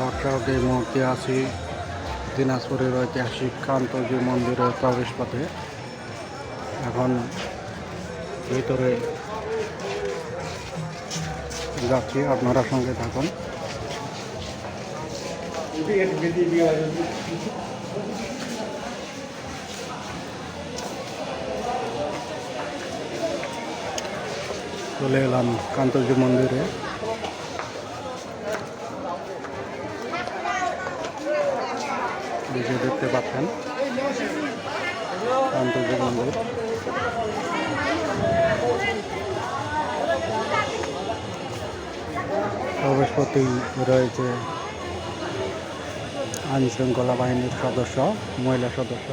দর্শক এই মুহূর্তে আছি দিনাজপুরের ঐতিহাসিক কান্তজি মন্দিরের প্রবেশপথে। এখন ভিতরে যাচ্ছি, আপনারা সঙ্গে থাকুন। চলে এলাম কান্তজি মন্দিরে। এই যে দেখতে পাচ্ছেন কান্তজি মন্দির। প্রবেশপথেই রয়েছে আইন শৃঙ্খলা বাহিনীর সদস্য, মহিলা সদস্য।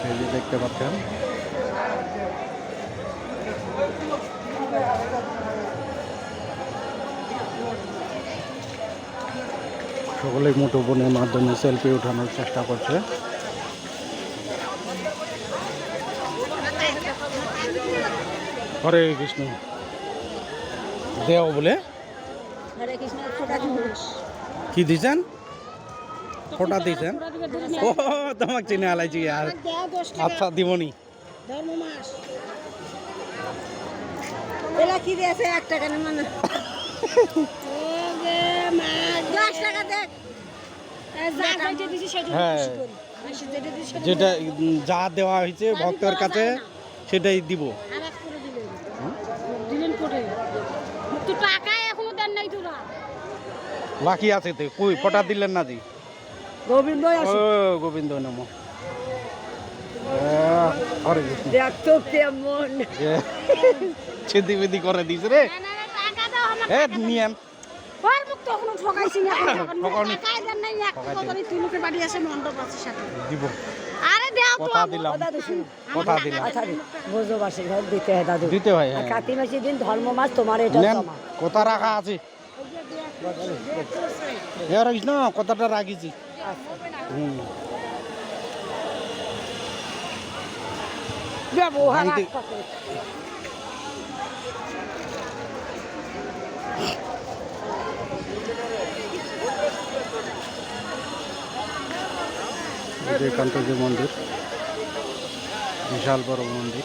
এই যে দেখতে পাচ্ছেন সকলেই মুঠোফোনের মাধ্যমে সেলফি ওঠানোর চেষ্টা করছে। হরে কৃষ্ণ দেও বলে কি দিয়েছেন? ফোটা দিয়েছেন? ও তোমাকে চিনে আলাইছি আর। আচ্ছা দিবনি। কি দিয়েছে 1 টাকা না মানে হ্যাঁ, যেটা যা দেওয়া হয়েছে ভক্তের কাছে সেটাই দিব। বাকি আছে তো কই ফটা দিলেন না জি? গোবিন্দ গোবিন্দ নম। হরে কৃষ্ণ। দেখতো কেমন ছেদি বেদি করে দিস রে। এ নিয়েন দিব। কথা দিলাম, কথা দিলাম। দিতে হয়। কাতি মাসের দিন ধর্ম মাস তোমার এটা কথা রাখা আছে। রাখিস না, কথাটা রাখিছি। ব্যবহার কান্তজি মন্দির বিশাল বড় মন্দির।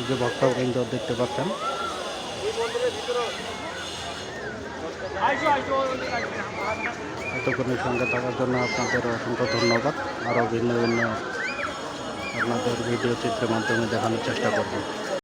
যে ভক্তবৃন্দ দেখতে পাচ্ছেন। এতক্ষণের সঙ্গে থাকার জন্য আপনাদের অসংখ্য ধন্যবাদ। আরও ভিন্ন ভিন্ন আপনাদের ভিডিও চিত্রের মাধ্যমে দেখানোর চেষ্টা করব।